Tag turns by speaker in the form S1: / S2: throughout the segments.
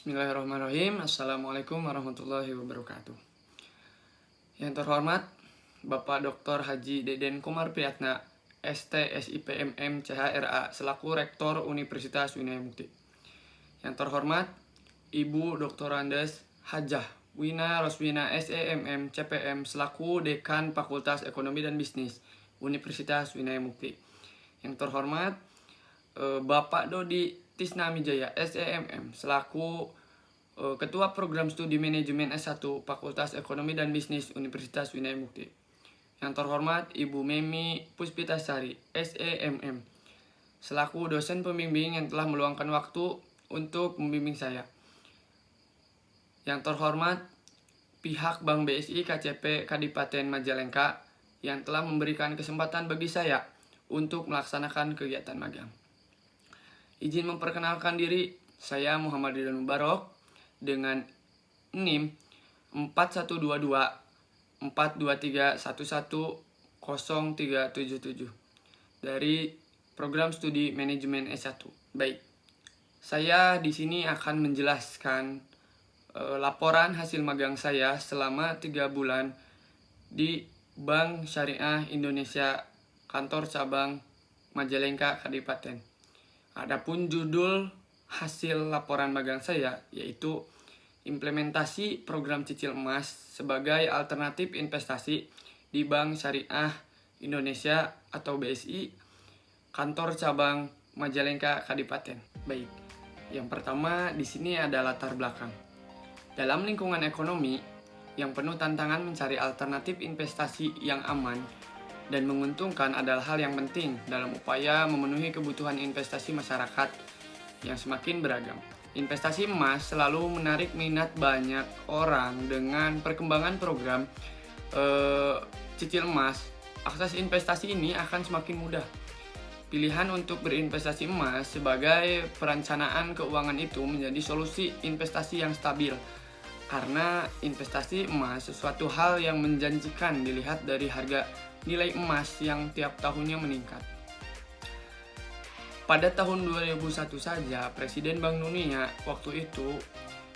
S1: Bismillahirrahmanirrahim. Assalamualaikum warahmatullahi wabarakatuh. Yang terhormat Bapak Dr. Haji Deden Komar Priyatna, ST, SIP, MM, CHRA, selaku Rektor Universitas Winaya Mukti. Yang terhormat Ibu Dr. Andes Hajah Wina Roswina, SEMM, CPM, selaku Dekan Fakultas Ekonomi dan Bisnis Universitas Winaya Mukti. Yang terhormat Bapak Dodi Tisna Mijaya, SEMM, selaku Ketua Program Studi Manajemen S1 Fakultas Ekonomi dan Bisnis Universitas Winaya Mukti. Yang terhormat Ibu Memi Puspitasari, SEMM, selaku dosen pembimbing yang telah meluangkan waktu untuk membimbing saya. Yang terhormat pihak Bank BSI KCP Kadipaten Majalengka yang telah memberikan kesempatan bagi saya untuk melaksanakan kegiatan magang. Izin memperkenalkan diri, saya Muhammad Ridwan Mubarok dengan NIM 4122 423 11037 dari program studi manajemen S1. Baik, saya di sini akan menjelaskan laporan hasil magang saya selama 3 bulan di Bank Syariah Indonesia Kantor Cabang Majalengka Kadipaten. Adapun judul hasil laporan magang saya yaitu implementasi program cicil emas sebagai alternatif investasi di Bank Syariah Indonesia atau BSI Kantor Cabang Majalengka Kadipaten. Baik, yang pertama di sini ada latar belakang. Dalam lingkungan ekonomi yang penuh tantangan, mencari alternatif investasi yang aman dan menguntungkan adalah hal yang penting dalam upaya memenuhi kebutuhan investasi masyarakat yang semakin beragam. Investasi emas selalu menarik minat banyak orang. Dengan perkembangan program cicil emas, akses investasi ini akan semakin mudah. Pilihan untuk berinvestasi emas sebagai perencanaan keuangan itu menjadi solusi investasi yang stabil, karena investasi emas sesuatu hal yang menjanjikan dilihat dari harga nilai emas yang tiap tahunnya meningkat. Pada tahun 2001 saja, Presiden Bank Dunia waktu itu,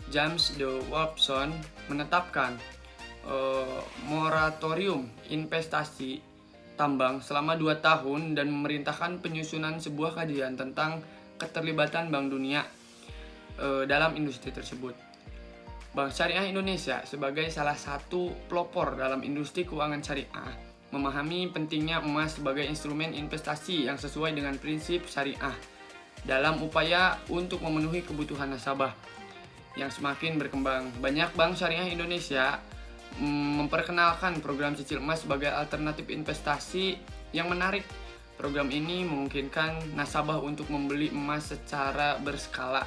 S1: James D. Wolfson, menetapkan moratorium investasi tambang selama 2 tahun dan memerintahkan penyusunan sebuah kajian tentang keterlibatan Bank Dunia dalam industri tersebut. Bank Syariah Indonesia sebagai salah satu pelopor dalam industri keuangan syariah memahami pentingnya emas sebagai instrumen investasi yang sesuai dengan prinsip syariah dalam upaya untuk memenuhi kebutuhan nasabah yang semakin berkembang. Banyak bank syariah Indonesia memperkenalkan program cicil emas sebagai alternatif investasi yang menarik. Program ini memungkinkan nasabah untuk membeli emas secara berskala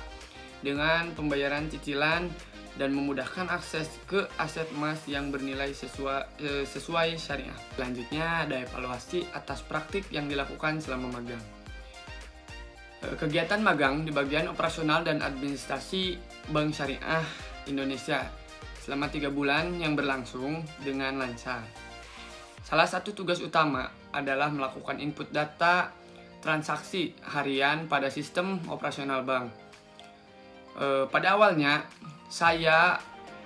S1: dengan pembayaran cicilan dan memudahkan akses ke aset emas yang bernilai sesuai syariah. Selanjutnya ada evaluasi atas praktik yang dilakukan selama magang. Kegiatan magang di bagian operasional dan administrasi Bank Syariah Indonesia selama 3 bulan yang berlangsung dengan lancar. Salah satu tugas utama adalah melakukan input data transaksi harian pada sistem operasional bank. Pada awalnya saya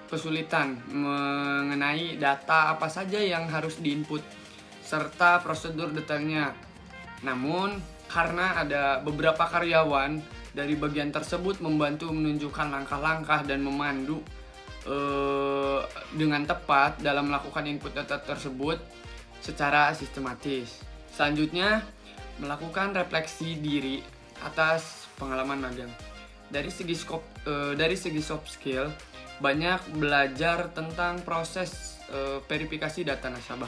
S1: kesulitan mengenai data apa saja yang harus diinput serta prosedur detailnya. Namun karena ada beberapa karyawan dari bagian tersebut membantu menunjukkan langkah-langkah dan memandu dengan tepat dalam melakukan input data tersebut secara sistematis. Selanjutnya melakukan refleksi diri atas pengalaman magang. Dari segi soft skill, banyak belajar tentang proses verifikasi data nasabah,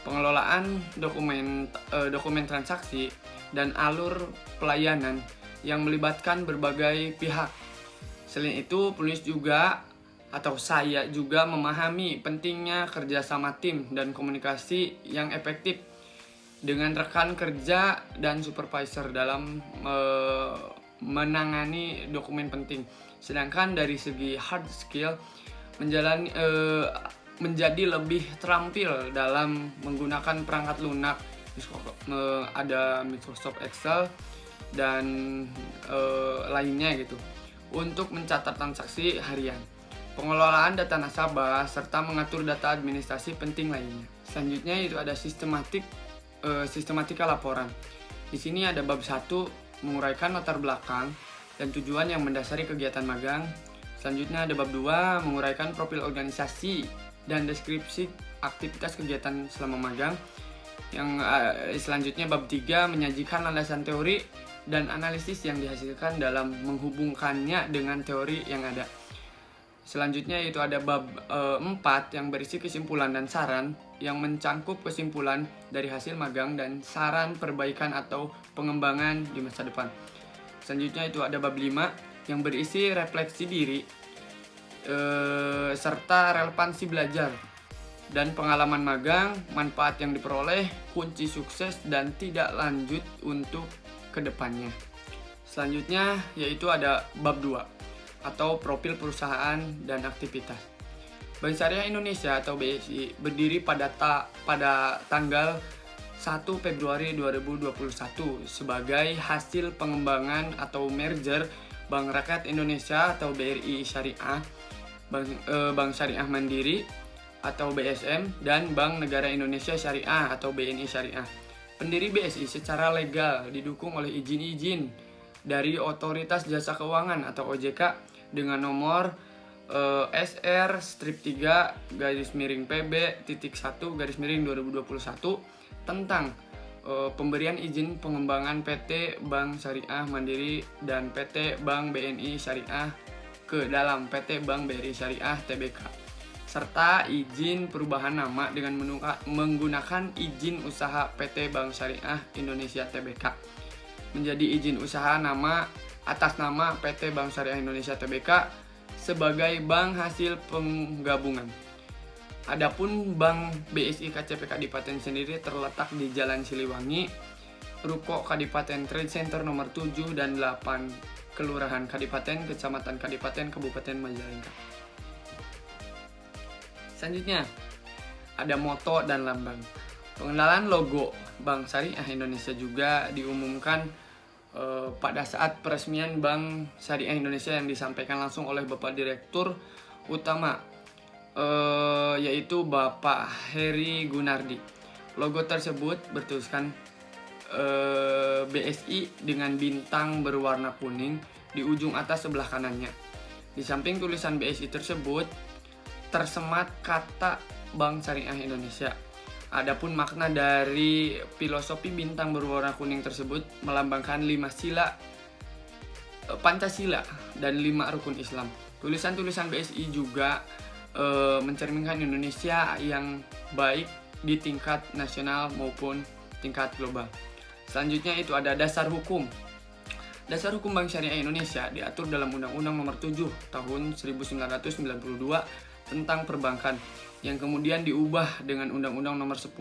S1: pengelolaan dokumen transaksi, dan alur pelayanan yang melibatkan berbagai pihak. Selain itu, saya juga memahami pentingnya kerjasama tim dan komunikasi yang efektif dengan rekan kerja dan supervisor dalam menangani dokumen penting. Sedangkan dari segi hard skill, menjadi lebih terampil dalam menggunakan perangkat lunak, ada Microsoft Excel dan lainnya gitu, untuk mencatat transaksi harian, pengelolaan data nasabah, serta mengatur data administrasi penting lainnya. Selanjutnya itu ada sistematika laporan. Di sini ada bab 1, menguraikan latar belakang dan tujuan yang mendasari kegiatan magang. Selanjutnya ada bab 2, menguraikan profil organisasi dan deskripsi aktivitas kegiatan selama magang. Yang selanjutnya bab 3, menyajikan landasan teori dan analisis yang dihasilkan dalam menghubungkannya dengan teori yang ada. Selanjutnya itu ada bab 4 yang berisi kesimpulan dan saran yang mencangkup kesimpulan dari hasil magang dan saran perbaikan atau pengembangan di masa depan. Selanjutnya itu ada bab 5 yang berisi refleksi diri serta relevansi belajar dan pengalaman magang, manfaat yang diperoleh, kunci sukses dan tidak lanjut untuk kedepannya. Selanjutnya yaitu ada bab 2 atau profil perusahaan dan aktivitas. Bank Syariah Indonesia atau BSI berdiri pada tanggal 1 Februari 2021 sebagai hasil pengembangan atau merger Bank Rakyat Indonesia atau BRI Syariah, Bank Syariah Mandiri atau BSM, dan Bank Negara Indonesia Syariah atau BNI Syariah. Pendiri BSI secara legal didukung oleh izin-izin dari Otoritas Jasa Keuangan atau OJK dengan nomor SR-3-PB.1-2021 tentang pemberian izin pengembangan PT Bank Syariah Mandiri dan PT Bank BNI Syariah ke dalam PT Bank BRI Syariah Tbk, serta izin perubahan nama dengan menggunakan izin usaha PT Bank Syariah Indonesia Tbk menjadi izin usaha nama atas nama PT Bank Syariah Indonesia Tbk sebagai bank hasil penggabungan. Adapun Bank BSI KCP Kadipaten sendiri terletak di Jalan Siliwangi, Ruko Kadipaten Trade Center nomor 7 dan 8, Kelurahan Kadipaten, Kecamatan Kadipaten, Kabupaten Majalengka. Selanjutnya ada moto dan lambang. Pengenalan logo Bank Syariah Indonesia juga diumumkan pada saat peresmian Bank Syariah Indonesia yang disampaikan langsung oleh Bapak Direktur Utama yaitu Bapak Heri Gunardi. Logo tersebut bertuliskan BSI dengan bintang berwarna kuning di ujung atas sebelah kanannya. Di samping tulisan BSI tersebut tersemat kata Bank Syariah Indonesia. Adapun makna dari filosofi bintang berwarna kuning tersebut melambangkan 5 sila Pancasila dan 5 rukun Islam. Tulisan-tulisan BSI juga mencerminkan Indonesia yang baik di tingkat nasional maupun tingkat global. Selanjutnya itu ada dasar hukum. Dasar hukum Bank Syariah Indonesia diatur dalam Undang-Undang Nomor 7 Tahun 1992 tentang perbankan, yang kemudian diubah dengan Undang-Undang Nomor 10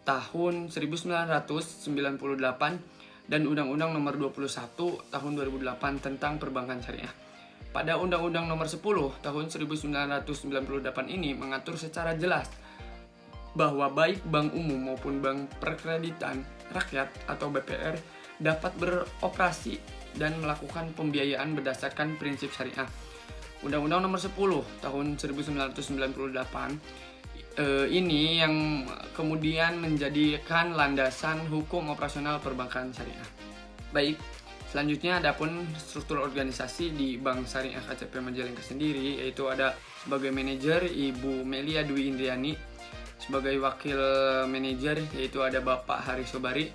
S1: Tahun 1998 dan Undang-Undang Nomor 21 Tahun 2008 tentang perbankan syariah. Pada Undang-Undang Nomor 10 Tahun 1998 ini mengatur secara jelas bahwa baik bank umum maupun bank perkreditan rakyat atau BPR dapat beroperasi dan melakukan pembiayaan berdasarkan prinsip syariah. Undang-Undang Nomor 10 Tahun 1998 ini yang kemudian menjadikan landasan hukum operasional perbankan syariah. Baik, selanjutnya adapun struktur organisasi di Bank Syariah KCP Majalengka sendiri, yaitu ada sebagai manajer Ibu Melia Dwi Indriani, sebagai wakil manajer yaitu ada Bapak Hari Sobari.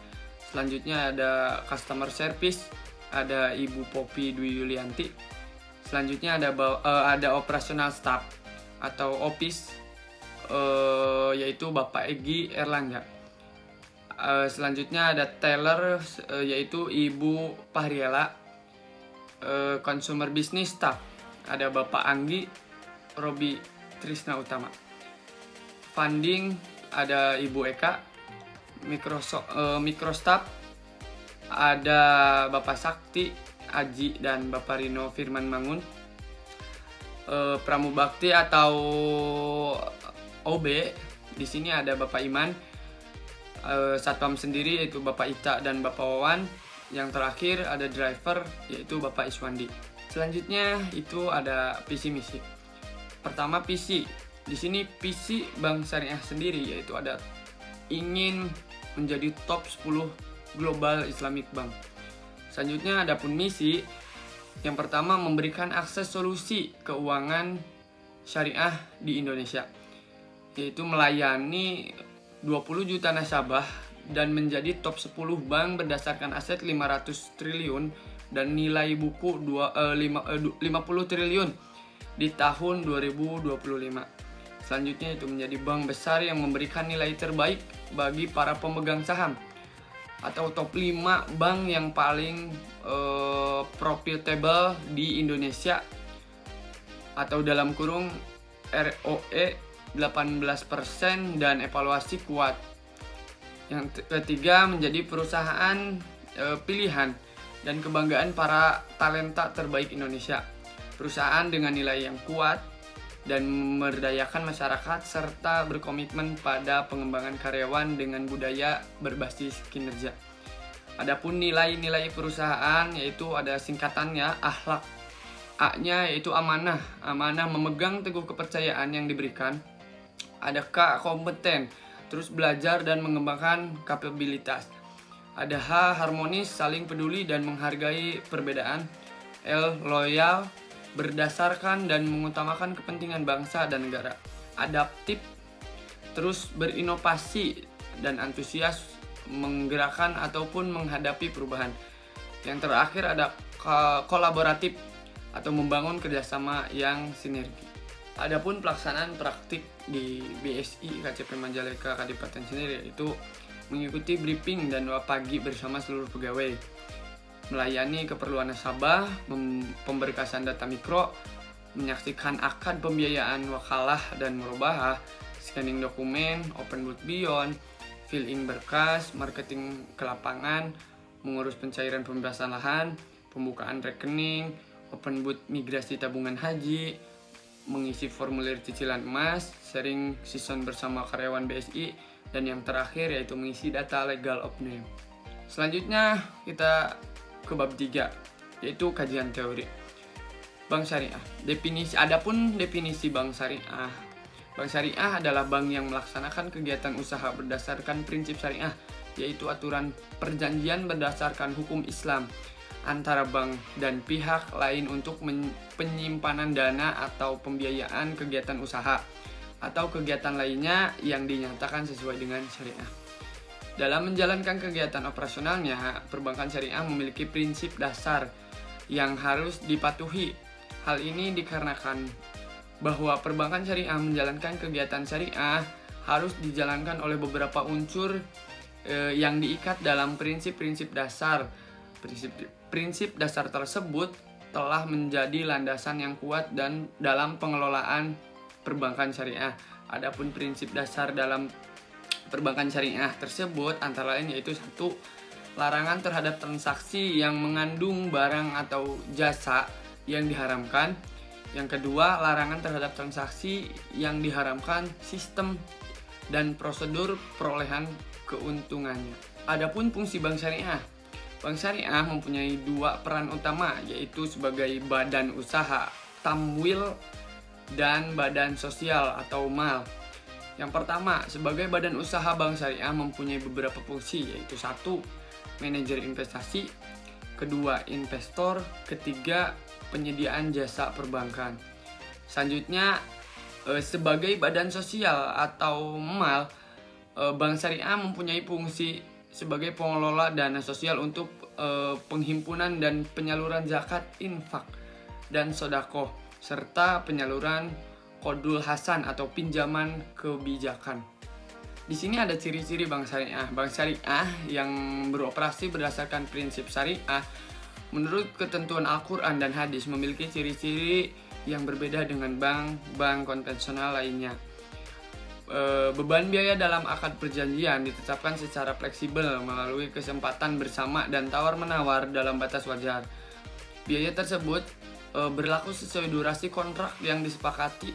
S1: Selanjutnya ada customer service, ada Ibu Popi Dwi Yulianti. Selanjutnya ada operational staff atau office yaitu Bapak Egi Erlangga. Selanjutnya ada teller yaitu Ibu Pahriela. Consumer business staff ada Bapak Anggi Robi Trisna Utama. Funding ada Ibu Eka. Microstaff ada Bapak Sakti Aji dan Bapak Rino Firman Mangun. Pramubakti atau OB di sini ada Bapak Iman. Satpam sendiri yaitu Bapak Ita dan Bapak Wawan. Yang terakhir ada driver yaitu Bapak Iswandi. Selanjutnya itu ada visi misi. Pertama visi. Di sini visi Bank Syariah sendiri yaitu ada ingin menjadi top 10 global Islamic Bank. Selanjutnya ada pun misi. Yang pertama memberikan akses solusi keuangan syariah di Indonesia, yaitu melayani 20 juta nasabah dan menjadi top 10 bank berdasarkan aset 500 triliun dan nilai buku 50 triliun di tahun 2025. Selanjutnya itu menjadi bank besar yang memberikan nilai terbaik bagi para pemegang saham atau top 5 bank yang paling profitable di Indonesia atau dalam kurung ROE 18% dan evaluasi kuat. Yang ketiga menjadi perusahaan pilihan dan kebanggaan para talenta terbaik Indonesia. Perusahaan dengan nilai yang kuat dan memberdayakan masyarakat serta berkomitmen pada pengembangan karyawan dengan budaya berbasis kinerja. Adapun nilai-nilai perusahaan yaitu ada singkatannya akhlak. A-nya yaitu amanah. Amanah memegang teguh kepercayaan yang diberikan. Ada K, kompeten, terus belajar dan mengembangkan kapabilitas. Ada H, harmonis, saling peduli dan menghargai perbedaan. L, loyal, berdasarkan dan mengutamakan kepentingan bangsa dan negara. Adaptif, terus berinovasi dan antusias menggerakkan ataupun menghadapi perubahan. Yang terakhir ada kolaboratif atau membangun kerjasama yang sinergi. Adapun pelaksanaan praktik di BSI KCP Majalengka Kadipaten sendiri yaitu mengikuti briefing dan pagi bersama seluruh pegawai, melayani keperluan nasabah, pemberkasan data mikro, menyaksikan akad pembiayaan wakalah dan murabahah, scanning dokumen, open book beyond, fill-in berkas, marketing ke lapangan, mengurus pencairan pembebasan lahan, pembukaan rekening, open book migrasi tabungan haji, mengisi formulir cicilan emas, sharing season bersama karyawan BSI, dan yang terakhir yaitu mengisi data legal of name. Selanjutnya kita ke bab 3 yaitu kajian teori. Bank Syariah. Adapun definisi Bank Syariah. Bank Syariah adalah bank yang melaksanakan kegiatan usaha berdasarkan prinsip syariah, yaitu aturan perjanjian berdasarkan hukum Islam antara bank dan pihak lain untuk penyimpanan dana atau pembiayaan kegiatan usaha atau kegiatan lainnya yang dinyatakan sesuai dengan syariah. Dalam menjalankan kegiatan operasionalnya, perbankan syariah memiliki prinsip dasar yang harus dipatuhi. Hal ini dikarenakan bahwa perbankan syariah menjalankan kegiatan syariah harus dijalankan oleh beberapa unsur yang diikat dalam prinsip-prinsip dasar. Prinsip dasar tersebut telah menjadi landasan yang kuat dan dalam pengelolaan perbankan syariah. Adapun prinsip dasar dalam perbankan syariah tersebut antara lain yaitu 1. Larangan terhadap transaksi yang mengandung barang atau jasa yang diharamkan. Yang kedua, larangan terhadap transaksi yang diharamkan sistem dan prosedur perolehan keuntungannya. Adapun fungsi bank syariah. Bank syariah mempunyai 2 peran utama, yaitu sebagai badan usaha, tamwil, dan badan sosial atau mal. Yang pertama, sebagai badan usaha bank syariah mempunyai beberapa fungsi, yaitu 1. Manajer investasi, kedua investor, ketiga penyediaan jasa perbankan. Selanjutnya sebagai badan sosial atau mal, bank syariah mempunyai fungsi sebagai pengelola dana sosial untuk penghimpunan dan penyaluran zakat, infak, dan sedekah serta penyaluran qardul hasan atau pinjaman kebijakan. Di sini ada ciri-ciri bank syariah. Bank syariah yang beroperasi berdasarkan prinsip syariah menurut ketentuan Al-Quran dan hadis memiliki ciri-ciri yang berbeda dengan bank-bank konvensional lainnya. Beban biaya dalam akad perjanjian ditetapkan secara fleksibel melalui kesempatan bersama dan tawar-menawar dalam batas wajar. Biaya tersebut berlaku sesuai durasi kontrak yang disepakati.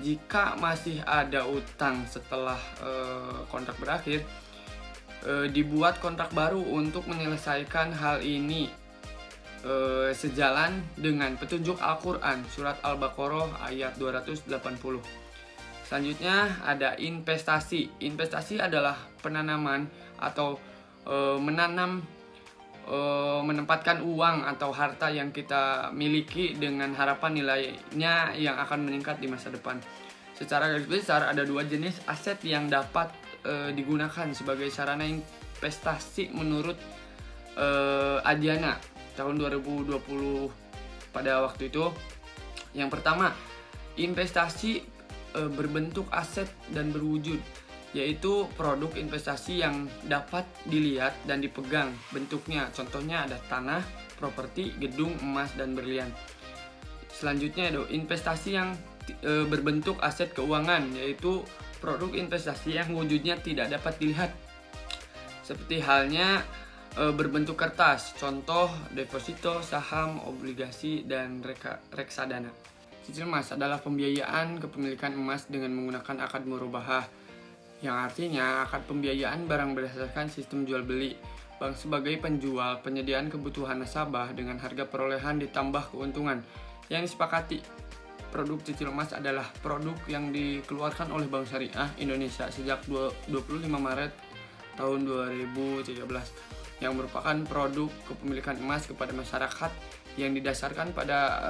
S1: Jika masih ada utang setelah kontrak berakhir, dibuat kontrak baru untuk menyelesaikan hal ini. sejalan dengan petunjuk Al-Quran surat Al-Baqarah ayat 280. Selanjutnya ada investasi. Investasi adalah penanaman atau menanam, menempatkan uang atau harta yang kita miliki dengan harapan nilainya yang akan meningkat di masa depan. Secara garis besar ada dua jenis aset yang dapat digunakan sebagai sarana investasi menurut Adiana tahun 2020 pada waktu itu. Yang pertama, investasi berbentuk aset dan berwujud, yaitu produk investasi yang dapat dilihat dan dipegang bentuknya. Contohnya ada tanah, properti, gedung, emas, dan berlian. Selanjutnya ada investasi yang berbentuk aset keuangan, yaitu produk investasi yang wujudnya tidak dapat dilihat, seperti halnya berbentuk kertas, contoh deposito, saham, obligasi, dan reksadana. Cicil emas adalah pembiayaan kepemilikan emas dengan menggunakan akad murabahah, yang artinya akad pembiayaan barang berdasarkan sistem jual beli. Bank sebagai penjual penyediaan kebutuhan nasabah dengan harga perolehan ditambah keuntungan yang disepakati. Produk cicil emas adalah produk yang dikeluarkan oleh Bank Syariah Indonesia sejak 25 Maret tahun 2013, yang merupakan produk kepemilikan emas kepada masyarakat yang didasarkan pada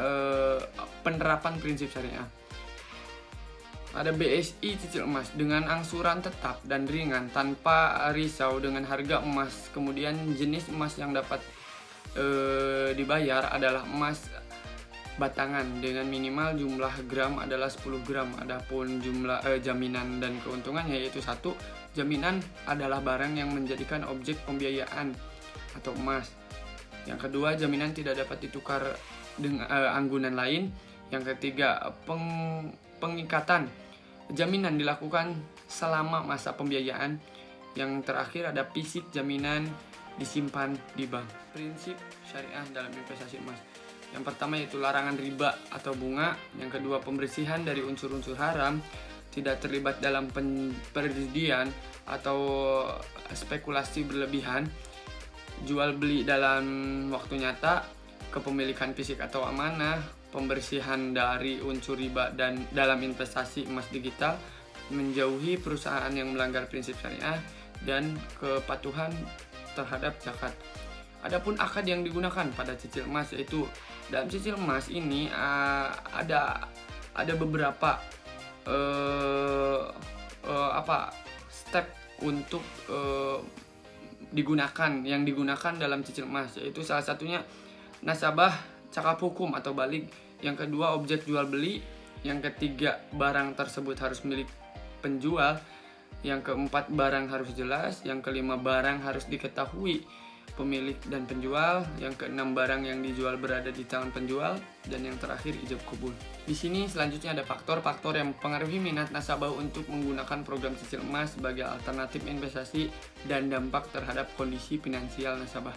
S1: penerapan prinsip syariah. Ada BSI cicil emas dengan angsuran tetap dan ringan tanpa risau dengan harga emas. Kemudian jenis emas yang dapat dibayar adalah emas batangan dengan minimal jumlah gram adalah 10 gram. Adapun jumlah jaminan dan keuntungannya yaitu 1. Jaminan adalah barang yang menjadikan objek pembiayaan atau emas. Yang kedua, jaminan tidak dapat ditukar dengan anggunan lain. Yang ketiga, pengikatan. Jaminan dilakukan selama masa pembiayaan. Yang terakhir ada fisik, jaminan disimpan di bank. Prinsip syariah dalam investasi emas. Yang pertama yaitu larangan riba atau bunga. Yang kedua, pembersihan dari unsur-unsur haram, tidak terlibat dalam perjudian atau spekulasi berlebihan, jual beli dalam waktu nyata, kepemilikan fisik atau amanah, pembersihan dari unsur riba dan dalam investasi emas digital, menjauhi perusahaan yang melanggar prinsip syariah, dan kepatuhan terhadap zakat. Adapun akad yang digunakan pada cicil emas, yaitu dalam cicil emas ini ada beberapa step untuk yang digunakan dalam cicil emas, yaitu salah satunya nasabah cakap hukum atau balik, yang kedua objek jual beli, yang ketiga barang tersebut harus milik penjual, yang keempat barang harus jelas, yang kelima barang harus diketahui pemilik dan penjual, yang keenam barang yang dijual berada di tangan penjual, dan yang terakhir ijab kabul. Di sini selanjutnya ada faktor-faktor yang mempengaruhi minat nasabah untuk menggunakan program cicil emas sebagai alternatif investasi dan dampak terhadap kondisi finansial nasabah.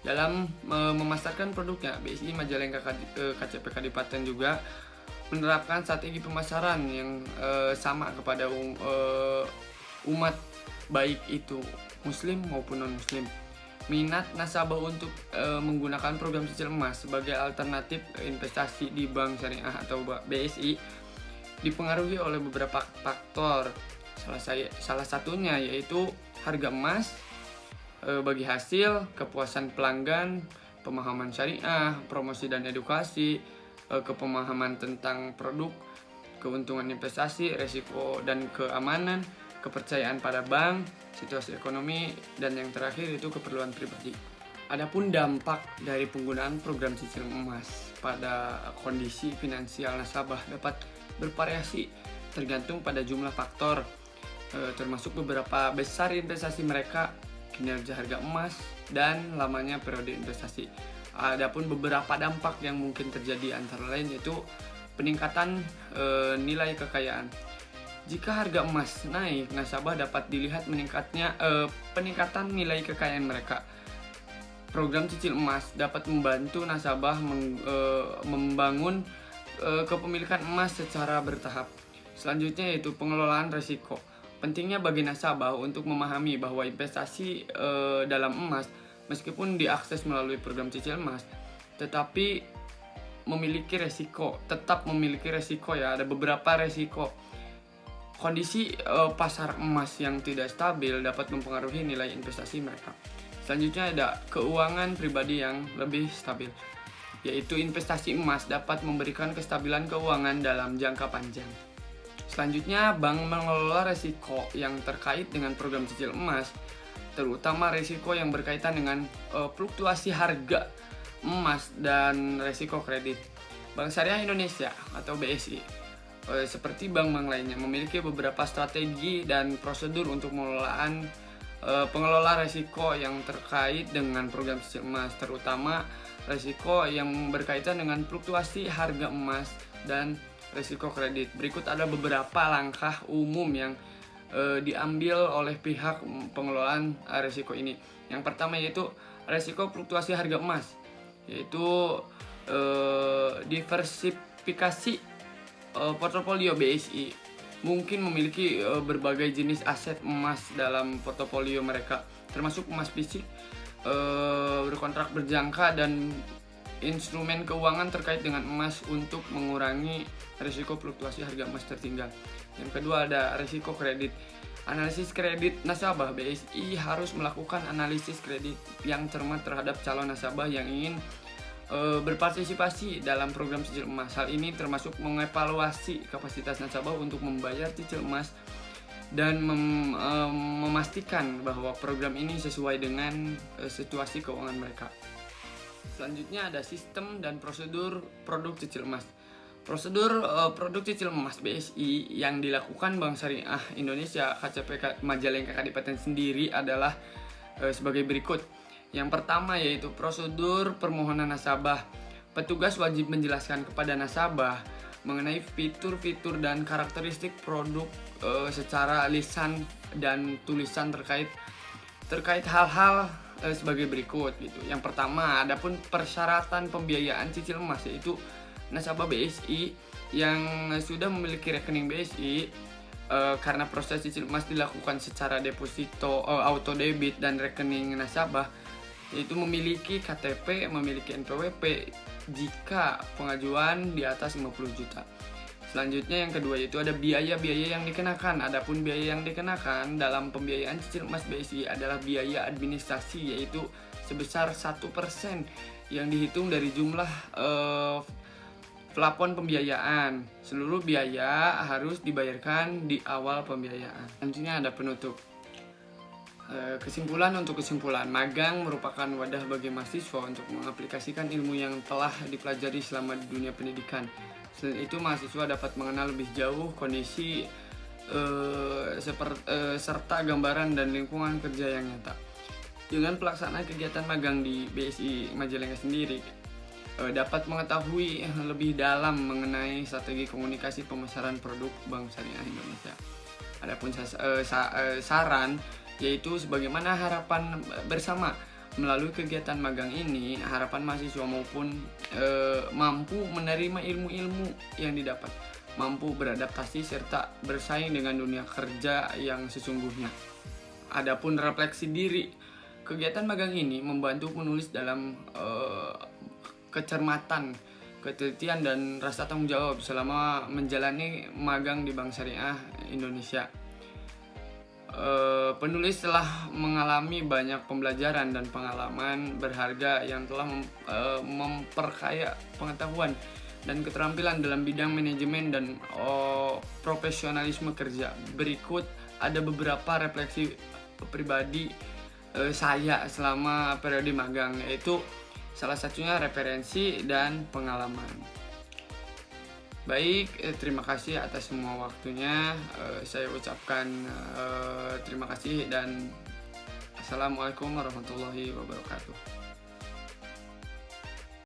S1: Dalam memasarkan produknya, BSI Majalengka KCP Kadipaten juga menerapkan strategi pemasaran yang sama kepada umat, baik itu muslim maupun non-muslim. Minat nasabah untuk menggunakan program cicil emas sebagai alternatif investasi di Bank Syariah atau BSI dipengaruhi oleh beberapa faktor. Salah satunya yaitu harga emas bagi hasil, kepuasan pelanggan, pemahaman syariah, promosi dan edukasi, kepemahaman tentang produk, keuntungan investasi, resiko dan keamanan, kepercayaan pada bank, situasi ekonomi, dan yang terakhir itu keperluan pribadi. Adapun dampak dari penggunaan program cicil emas pada kondisi finansial nasabah dapat bervariasi tergantung pada jumlah faktor, termasuk beberapa besar investasi mereka, kinerja harga emas, dan lamanya periode investasi. Adapun beberapa dampak yang mungkin terjadi antara lain yaitu peningkatan nilai kekayaan. Jika harga emas naik, nasabah dapat dilihat peningkatan nilai kekayaan mereka. Program cicil emas dapat membantu nasabah membangun kepemilikan emas secara bertahap. Selanjutnya yaitu pengelolaan risiko. Pentingnya bagi nasabah untuk memahami bahwa investasi dalam emas, meskipun diakses melalui program cicil emas, tetapi tetap memiliki resiko ya. Ada beberapa resiko. Kondisi pasar emas yang tidak stabil dapat mempengaruhi nilai investasi mereka. Selanjutnya ada keuangan pribadi yang lebih stabil, yaitu investasi emas dapat memberikan kestabilan keuangan dalam jangka panjang. Selanjutnya, bank mengelola resiko yang terkait dengan program cicil emas, terutama risiko yang berkaitan dengan fluktuasi harga emas dan risiko kredit. Bank Syariah Indonesia atau BSI seperti bank-bank lainnya memiliki beberapa strategi dan prosedur untuk pengelola risiko yang terkait dengan program cicil emas, terutama risiko yang berkaitan dengan fluktuasi harga emas dan risiko kredit. Berikut ada beberapa langkah umum yang diambil oleh pihak pengelolaan risiko ini. Yang pertama yaitu risiko fluktuasi harga emas, yaitu diversifikasi portofolio. BSI mungkin memiliki berbagai jenis aset emas dalam portofolio mereka, termasuk emas fisik, berkontrak berjangka, dan instrumen keuangan terkait dengan emas untuk mengurangi risiko fluktuasi harga emas tertinggal. Yang kedua ada risiko kredit. Analisis kredit nasabah. BSI harus melakukan analisis kredit yang cermat terhadap calon nasabah yang ingin berpartisipasi dalam program cicil emas. Hal ini termasuk mengevaluasi kapasitas nasabah untuk membayar cicil emas dan memastikan bahwa program ini sesuai dengan situasi keuangan mereka. Selanjutnya ada sistem dan prosedur produk cicil emas. Prosedur produk cicil emas BSI yang dilakukan Bank Syariah Indonesia KCP Majalengka Kadipaten sendiri adalah sebagai berikut. Yang pertama yaitu prosedur permohonan nasabah. Petugas wajib menjelaskan kepada nasabah mengenai fitur-fitur dan karakteristik produk secara lisan dan tulisan terkait hal-hal sebagai berikut gitu. Yang pertama, adapun persyaratan pembiayaan cicil emas, yaitu nasabah BSI yang sudah memiliki rekening BSI karena proses cicil emas dilakukan secara deposito, auto debit dan rekening nasabah, yaitu memiliki KTP, memiliki NPWP jika pengajuan di atas 50 juta. Selanjutnya yang kedua yaitu ada biaya-biaya yang dikenakan. Adapun biaya yang dikenakan dalam pembiayaan cicil emas BSI adalah biaya administrasi, yaitu sebesar 1% yang dihitung dari jumlah plafon pembiayaan. Seluruh biaya harus dibayarkan di awal pembiayaan. Selanjutnya ada penutup. Kesimpulan, magang merupakan wadah bagi mahasiswa untuk mengaplikasikan ilmu yang telah dipelajari selama di dunia pendidikan. Selain itu, mahasiswa dapat mengenal lebih jauh kondisi serta gambaran dan lingkungan kerja yang nyata. Dengan pelaksanaan kegiatan magang di BSI Majalengka sendiri, dapat mengetahui lebih dalam mengenai strategi komunikasi pemasaran produk Bank Syariah Indonesia. Adapun saran, yaitu sebagaimana harapan bersama melalui kegiatan magang ini, harapan mahasiswa mampu menerima ilmu-ilmu yang didapat, mampu beradaptasi serta bersaing dengan dunia kerja yang sesungguhnya. Adapun refleksi diri, kegiatan magang ini membantu menulis dalam kecermatan, ketelitian dan rasa tanggung jawab selama menjalani magang di Bank Syariah Indonesia. Penulis telah mengalami banyak pembelajaran dan pengalaman berharga yang telah memperkaya pengetahuan dan keterampilan dalam bidang manajemen dan profesionalisme kerja. Berikut ada beberapa refleksi pribadi saya selama periode magang, yaitu salah satunya referensi dan pengalaman. Baik, terima kasih atas semua waktunya. Saya ucapkan terima kasih dan Assalamualaikum warahmatullahi wabarakatuh.